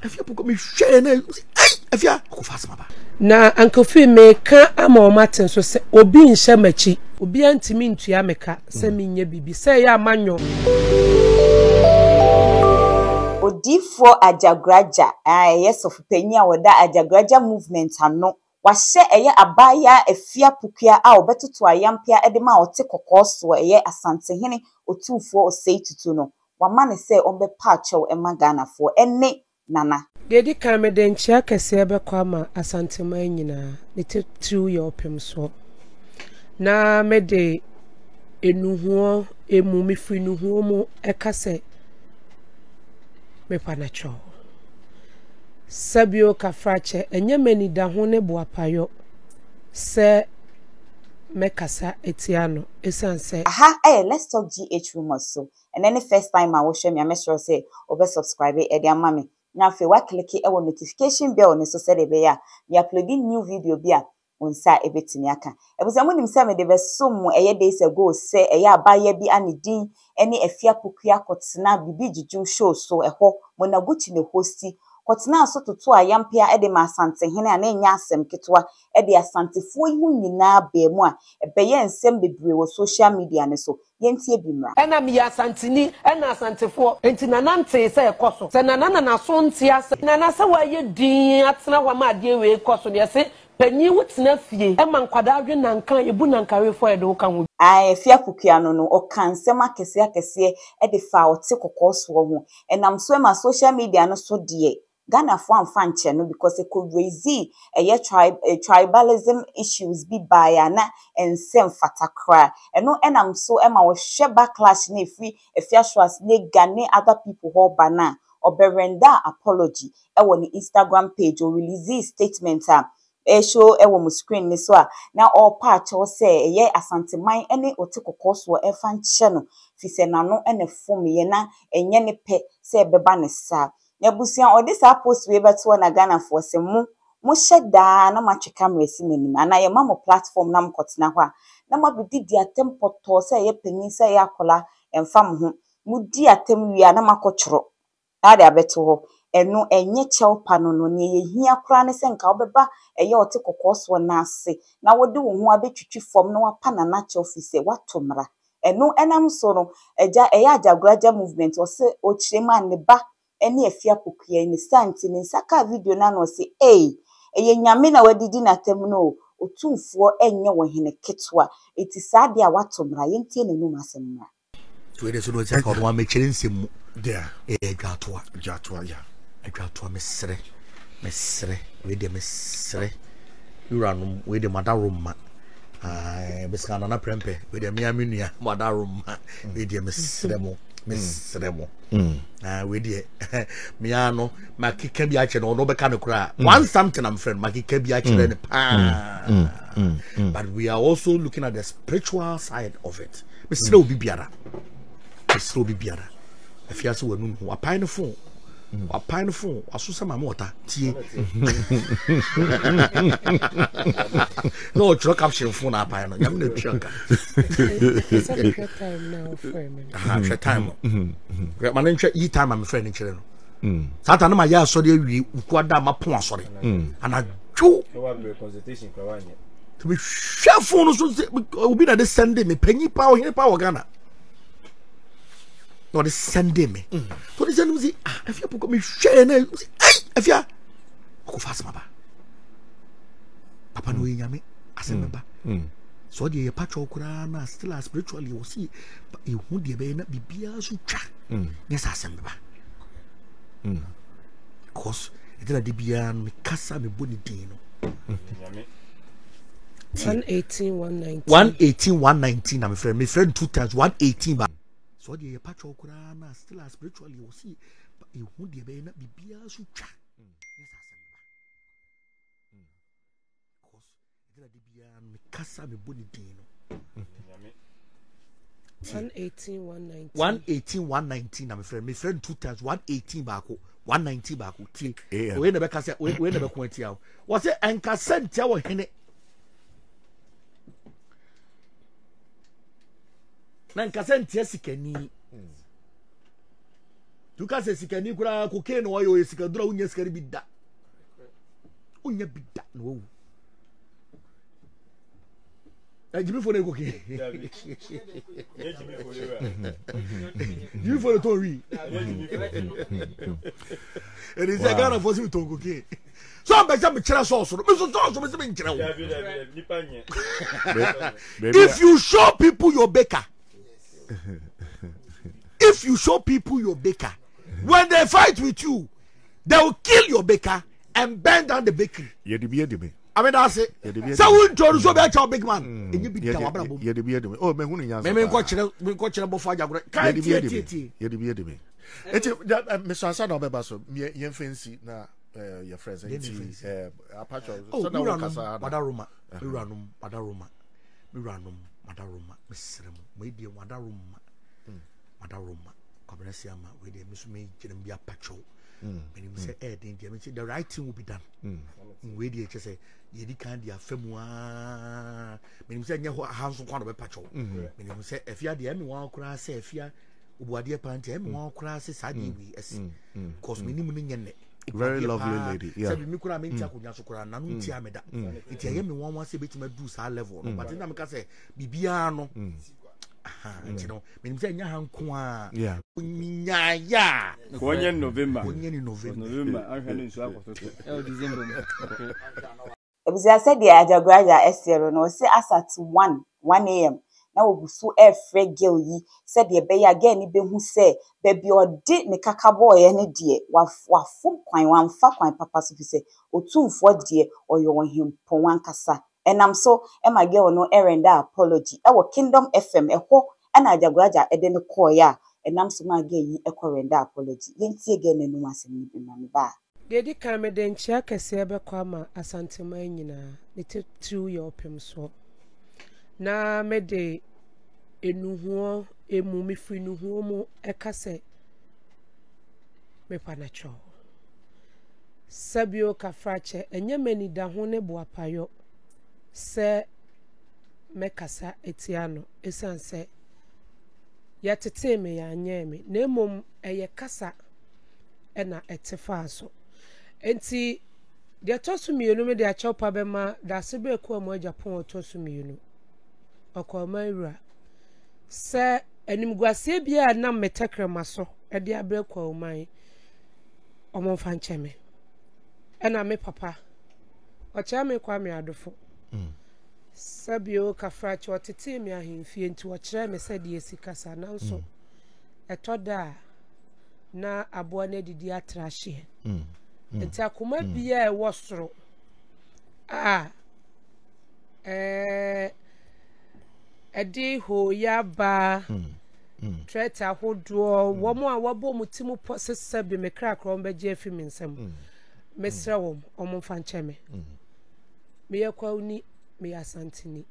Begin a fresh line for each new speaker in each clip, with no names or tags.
afia poko me hwe na afia ko fast baba
na ankofi me ka ama o maten so se obi nhye machi obi antimi ntua meka se menye bibi se ya amanyo
Odifo Ajagraja yes of penya woda Ajagraja movement ano wahye eye abaya afia pukua a obetoto ayampia edema ote kokoso eye asantehene otufo osei tutu no wama ne se ombe pacho emagana fo ene nana
dedi kamede nchia kese ebekwa ama asantema nyina ne tetu ye opem so na mede enuhuo emu mifri nuhuo mu ekase mepanacho sabio kafrache enye mani da ho ne boapayo se mekasa etiano esanse
aha let's talk GH rumors so and then the first time I will show me a message say over subscribe e dia mama na fe wa click e notification bell ne so say de be ya me uploading new video bia onsa ebetimi aka ebuza munim se me de be som eye days ago say eye abaya bi anidin ene afia pokua kotena bibi jiju show so eho monaguchi ne hosti kotena so toto ayampia ede ma asante hene ana nya asem ketwa ede asantefo yi nyina ba mu a ebeye nsem bebre wo social media ne so yentie bimra
ena mi asantini ena asantefo enti nanante se ekoso se nanana na so ntia se nana se wa ye din atena wa ma de we ekoso de se panyi wutena fie e man kwada adwe nankan ebu nankare fo e de wo kan wo
afia pokua no o kansem akese ede fa ote kokoso ho enam so ma social media no so de Ghana for amfanche no because it could raise tribalism issues be by na and sem fatakra and no enam so ema wo hwe backlash na free efiashwas na Ghana other people ho bana oberenda apology e wo ni Instagram page or release statement show e wo mu screen ni so a na all part o say ye asanteman ene otekokoso e fanche no fi se na no ene fom ye na enye ne pe se beba ne sa Yabusia or this post we beto na Ghana for se mu sheda na matwe camera si manim ana ye mamo platform na mkotena ho a na mabidi di atem poto se ye panin se ye akola emfam ho mudi atem wi na makotworo na de abeto ho eno enye chewpa no ne ye hia kra ne se nka obeba eye ote kokoso na ase na wode wo ho abetwitwi fom na wapa na nache office watomra eno enam so no eja eye Ajagraja movement o se o chirema ne ba eni afia pokua ni santi ni saka video na no se eye nyame na wadidi na tem no otumfo enye wo hene ketwa eti saade a watomra yentie nenu masemra
so ede so no se ka no amekire nsemu there jatoa ya adwatoa mesre we de mesre uranum we de madaroma beska na prempe we de miamenua madaroma we de mesre mo we de miano makika bi ache no beka no kra one something I'm friend makika bi ache ne but we are also looking at the spiritual side of it mesre obi biara afia so wanu wapan no phone asusa mama ota tie no truck caption phone apan no nyam na truck
time now friend
share time man ntwa yi time am friend nkire no sata no ma ya asori awie ukwada mapon asori ana dwo
consultation kwa wanye
to be share phone so obi na de send me panyi pa o hene pa o Ghana no, they send me. So they send me, if you put me share, if you go fast, Papa no yame, as a member. So the patro kurana still as spiritually you see, but you won't be not be so chat. Yes, as a member. Cause it did a debian, me casa me boni dino.
118,
I'm afraid, my friend 2 times 118 back. So the patro kurana still as spiritually you see, but you won't be not be so chat. Yes, cause it did a debian, me casa me boni dino.
118,
I'm afraid, my friend 2 times 118 back. 190 back. We never can say, we never quit you. Was it and can send your henny? Nan kasent Jessica ni Tu ka se sika ni kura cocaine no yo sika dura unya sika bi da. Unya bi da no. Jimmy for the cocaine. Jimmy for the Tory. And it's a Ghana for him to cocaine. So I'm becoming a sauce. If you show people your baker, when they fight with you, they will kill your baker and burn down the bakery. I mean, that's it. So we told so be a big man. And you be the
oh, me hunu nyansa.
me coach bofo agagro. Kai tie.
Eti Mr. Asa na obeba so me yen fancy na your friends apacho so na wo kasa
Madaroma. Madaroma. Mesrem. Me die Madaroma. Kobresiama we dey misu me ginem bia pacho. When you say the right thing will be done. We dey say yedi kan dia famua. When you say nya hands on kwano be pacho. When you say if ya dey me wan kura say if ya obuade pante me wan kura say sadi we es. Cause me nimu nyene.
Very lovely lady. Yeah.
Say me kura me ntia kunya so kura na no ntia me da. Ntia ye me wan wan say betima do sa level no. But na me ka say bibia no. You know, when you say Yahanqua,
yeah,
November,
It was said the Ajagraja Estero no say as at 1 a.m. Now we so every girl ye said the bay again, be who say, baby or did me kaka boy any dear, wa fum quine one fa quine papa so say, or 2 4 dear, or you want him po one cassa. And I'm so, and my girl no errand apology. Our Kingdom FM, a ho, and I jagraja, and then a koya, and I'm so my gay, a correnda apology. Yen see again, and no mass in my bar.
Dedi kame den chaka sebe kwama asante manyina, nite through your pim so. Na mede enuhuo, emu free nuhuo mo ekase me panacho. Sabio kafrache, enye meni da hone buapayo. Se mekasa etiano esanse ya tete me ya nyeme na emom eye kasa ena etefa so enti de tosu mienu me de achopa be ma da sebe ko mo Japan tosu mienu okoma ira se animguase bia na metekrema so e de abre kwa oman omomfa ncheme ena me papa ocha me kwa me adofo Sabio kafrachi watete mi ahimfie nti wachire me sɛ de esikasa nanso etoda na aboa na didi atrahye nti akoma bia e wosoro edi ho ya ba treta hodo wo mo a wabo mutimu posese bi me krakro mbegye afi mi nsam mesra wo omfa ncheme me yakwa uni me asantini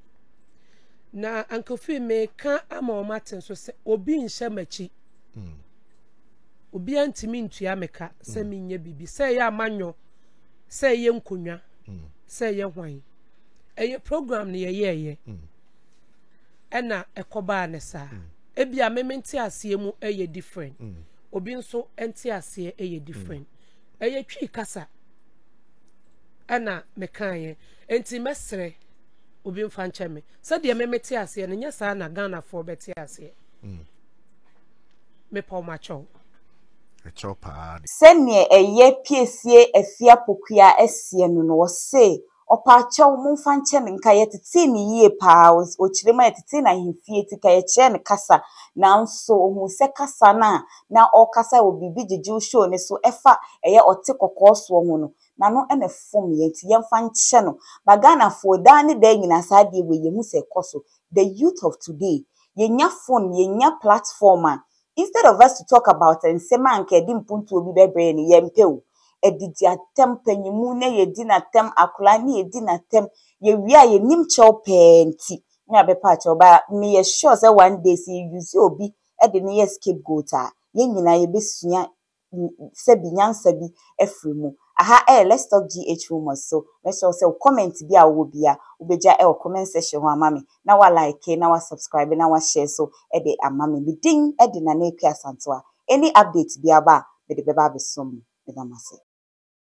na ankofi me ka ama o maten so se obi nhye machi obi antimi ntua meka se menye bibi se ya amanyo se ye nkonwa se ye hwan eye program ne ye ena ekoba ne sa ebia mementi ase mu eye different obi nso enti ase eye different eye twi kasa ena meka ye enti mesre obi mfa ncheme se de memeti ase ne nya sa na Ghana for beti ase me pa ma cho
chopa
Sene eye piesie afia pokua asie no se opa cho mumfa ncheme nka yetete ni yie pa o chirema yetete na himfie tika ye che ne kasa na nso hu se kasa na o kasa obibi jeju show ne so efa eye ote kokoso ho no na no ene fom ye nti ye mfa nche no bagana fo da ne da nyina sa de we ye hu se koso the youth of today ye nya phone ye nya platform instead of us to talk about and sema nke di mpuntu obi bebre ni ye mpew edidi atem panyimu na ye di na tem akula ni ye di na tem ye wia ye nim chew penti na be pa chew ba me ye sure say one day see use obi e de ne scapegoat ye nyina ye besua se binyansa bi efrimu aha let's talk GH rumors so let's also comment bi a wo bia obeja comment section ho amame na wa like na wa subscribe na wa share so e de amame bi ding e de na na akwa santoa any update bi aba me de beba besom me da mase